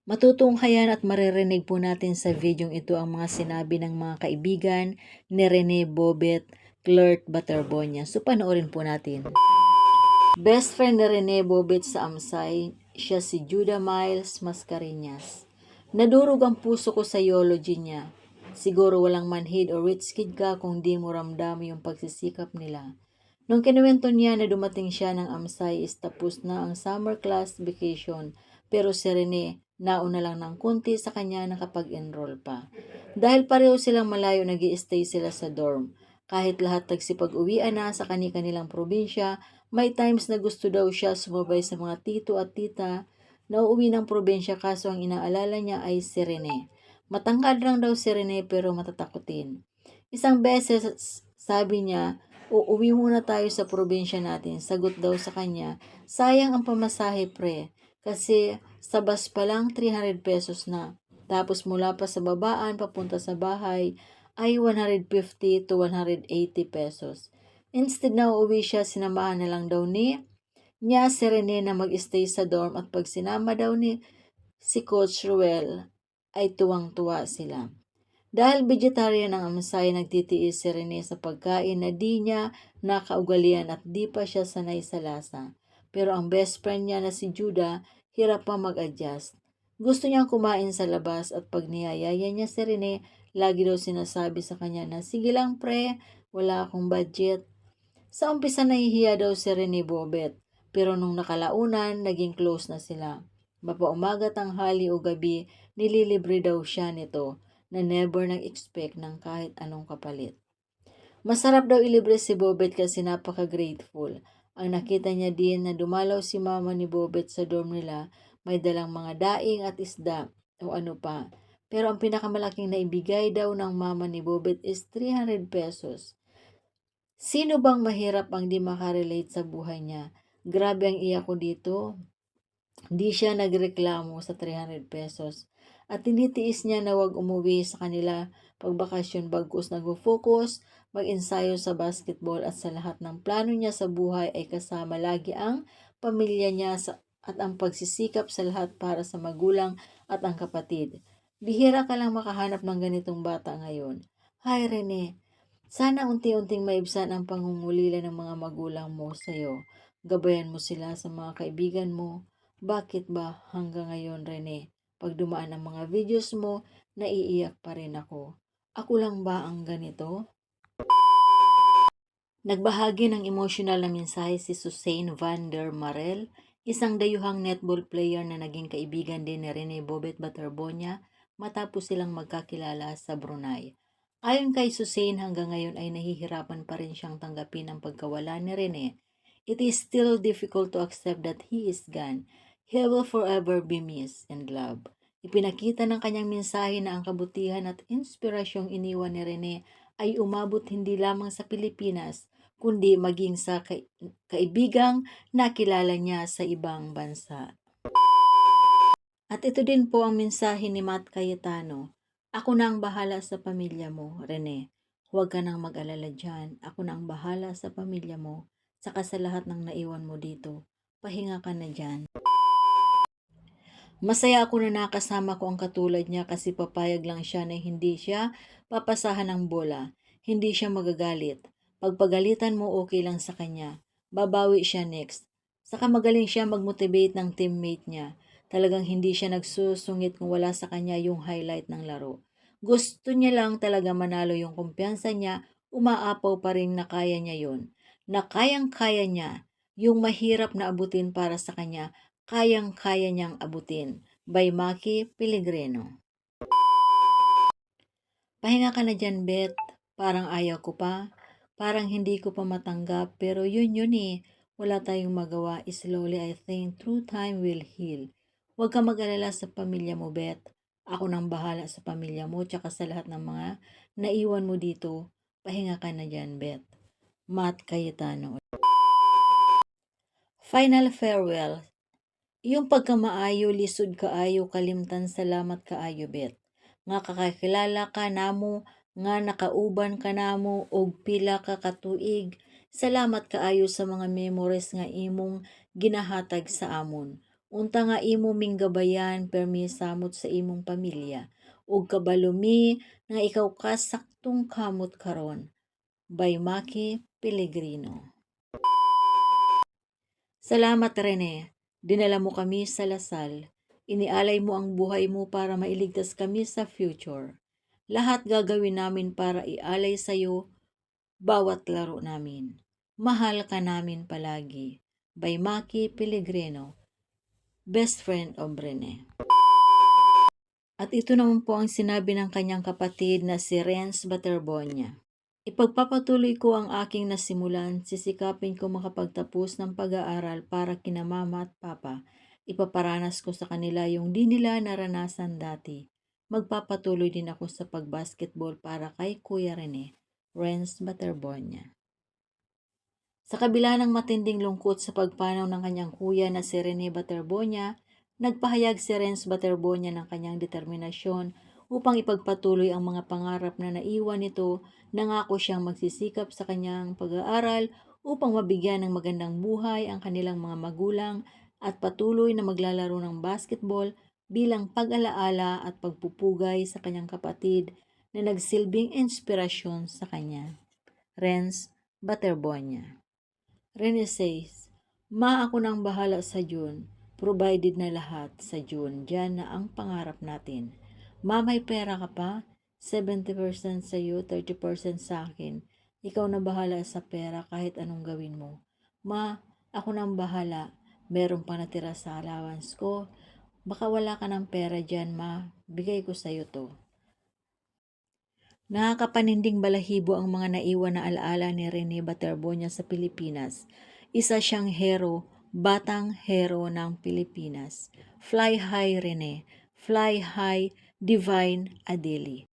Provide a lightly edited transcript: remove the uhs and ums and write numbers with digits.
Matutunghayan at maririnig po natin sa videong ito ang mga sinabi ng mga kaibigan ni Rene Bobet, Clert Baterbonia. So panoorin po natin. Best friend ni Rene Bobet sa Amsay, siya si Judah Miles Mascareñas. Nadurog ang puso ko sa eulogy niya. Siguro walang manhid o rich kid ka kung di mo ramdam yung pagsisikap nila. Nung kinuwento niya na dumating siya ng Amsay is tapos na ang summer class vacation, pero si Rene nauna lang ng kunti sa kanya nakapag-enroll pa. Dahil pareho silang malayo, nag-i-stay sila sa dorm. Kahit lahat tagsipag-uwian na sa kani-kanilang probinsya, may times na gusto daw siya sumabay sa mga tito at tita na uuwi ng probinsya, kaso ang inaalala niya ay si Rene. Matangkad lang daw si Rene pero matatakutin. Isang beses sabi niya, uuwi muna tayo sa probinsya natin. Sagot daw sa kanya, sayang ang pamasahe pre, kasi sa bus pa lang 300 pesos na. Tapos mula pa sa babaan papunta sa bahay ay 150 to 180 pesos. Instead na uuwi siya, sinamahan na lang daw niya si Rene na mag-stay sa dorm, at pag sinama daw si Coach Ruel ay tuwang-tuwa sila. Dahil vegetarian ang Amsay, nagtitiis si Rene sa pagkain na di niya nakaugalian at di pa siya sanay sa lasa. Pero ang best friend niya na si Judah, hirap pa mag-adjust. Gusto niyang kumain sa labas, at pag niyayaya niya si Rene, lagi daw sinasabi sa kanya na, sige lang pre, wala akong budget. Sa umpisa nahihiya daw si Rene Bobet, pero nung nakalaunan, naging close na sila. Mapaumaga, tanghali o gabi, nililibre daw siya nito na never nag-expect ng kahit anong kapalit. Masarap daw ilibre si Bobet kasi napaka-grateful. Ang nakita niya din na dumalaw si mama ni Bobet sa dorm nila, may dalang mga daing at isda o ano pa. Pero ang pinakamalaking naibigay daw ng mama ni Bobet is 300 pesos. Sino bang mahirap ang di makarelate sa buhay niya? Grabe ang iyak ko dito. Di siya nagreklamo sa 300 pesos. At tinitiis niya na wag umuwi sa kanila pagbakasyon, bagkus nag-focus, mag-ensayo sa basketball, at sa lahat ng plano niya sa buhay ay kasama lagi ang pamilya niya at ang pagsisikap sa lahat para sa magulang at ang kapatid. Bihira ka lang makahanap ng ganitong bata ngayon. Hi Rene, sana unti-unting maibsan ang pangungulila ng mga magulang mo sa'yo. Gabayan mo sila sa mga kaibigan mo. Bakit ba hanggang ngayon, Rene, pag dumaan ang mga videos mo, naiiyak pa rin ako? Ako lang ba ang ganito? Nagbahagi ng emosyonal na mensahe si Suzanne van der Marel, isang dayuhang netball player na naging kaibigan din ni Rene Bobet Baterbonia matapos silang magkakilala sa Brunei. Ayon kay Suzanne, hanggang ngayon ay nahihirapan pa rin siyang tanggapin ang pagkawala ni Rene. It is still difficult to accept that he is gone. He will forever be missed and loved. Ipinakita ng kanyang mensahe na ang kabutihan at inspirasyong iniwan ni Rene ay umabot hindi lamang sa Pilipinas, kundi maging sa kaibigang nakilala niya sa ibang bansa. At ito din po ang mensahe ni Matt Cayetano. Ako na ang bahala sa pamilya mo, Rene. Huwag ka nang mag-alala dyan. Ako na ang bahala sa pamilya mo. Saka sa lahat ng naiwan mo dito. Pahinga ka na dyan. Masaya ako na nakasama ko ang katulad niya, kasi papayag lang siya na hindi siya papasahan ng bola. Hindi siya magagalit. Pagpagalitan mo, okay lang sa kanya. Babawi siya next. Saka magaling siya mag-motivate ng teammate niya. Talagang hindi siya nagsusungit kung wala sa kanya yung highlight ng laro. Gusto niya lang talaga manalo, yung kumpiyansa niya, umaapaw pa rin na kaya niya yun. Na kayang-kaya niya yung mahirap na abutin para sa kanya, kayang-kaya niyang abutin. By Maki Pellegrino. Pahinga ka na dyan, Bet. Parang ayaw ko pa. Parang hindi ko pa matanggap. Pero yun eh. Wala tayong magawa. Slowly, I think through time will heal. Huwag ka mag-alala sa pamilya mo, Bet. Ako nang bahala sa pamilya mo, tsaka sa lahat ng mga naiwan mo dito. Pahinga ka na dyan, Bet. Matt Cayetano. Final farewell. Iyong pagkamaayo, lisod kaayo, kalimtan, salamat kaayo, Bet. Nga kakakilala ka namo, nga nakauban ka namo, og pila ka katuig. Salamat kaayo sa mga memories nga imong ginahatag sa amon. Unta nga imo minggabayan permi samot sa imong pamilya ug kabalumi nga ikaw ka saktong kamot karon. By Maki Pellegrino. Salamat Rene, dinala mo kami sa Lasal. Inialay mo ang buhay mo para mailigtas kami sa future. Lahat gagawin namin para ialay sa iyo bawat laro namin. Mahal ka namin palagi. By Maki Pellegrino, best friend of Rene. At ito naman po ang sinabi ng kanyang kapatid na si Renz Baterbonia. Ipagpapatuloy ko ang aking nasimulan, sisikapin ko makapagtapos ng pag-aaral para kina mama at papa. Ipaparanas ko sa kanila yung di nila naranasan dati. Magpapatuloy din ako sa pagbasketball para kay Kuya Rene, Renz Baterbonia. Sa kabila ng matinding lungkot sa pagpanaw ng kanyang kuya na si Rene Baterbonia, nagpahayag si Renz Baterbonia ng kanyang determinasyon upang ipagpatuloy ang mga pangarap na naiwan nito. Nangako siyang magsisikap sa kanyang pag-aaral upang mabigyan ng magandang buhay ang kanilang mga magulang at patuloy na maglalaro ng basketball bilang pag-alaala at pagpupugay sa kanyang kapatid na nagsilbing inspirasyon sa kanya. Renz Baterbonia. Rene says, Ma ako nang bahala sa June, provided na lahat sa June, dyan na ang pangarap natin. Ma, may pera ka pa? 70% sa iyo, 30% sa akin. Ikaw na bahala sa pera kahit anong gawin mo. Ma, ako nang bahala. Meron pa natira sa allowance ko. Baka wala ka ng pera dyan, ma. Bigay ko sa iyo to. Nakakapaninding balahibo ang mga naiwan na alaala ni Rene Baterbonia sa Pilipinas. Isa siyang hero, batang hero ng Pilipinas. Fly high Rene, fly high Divine Adeli.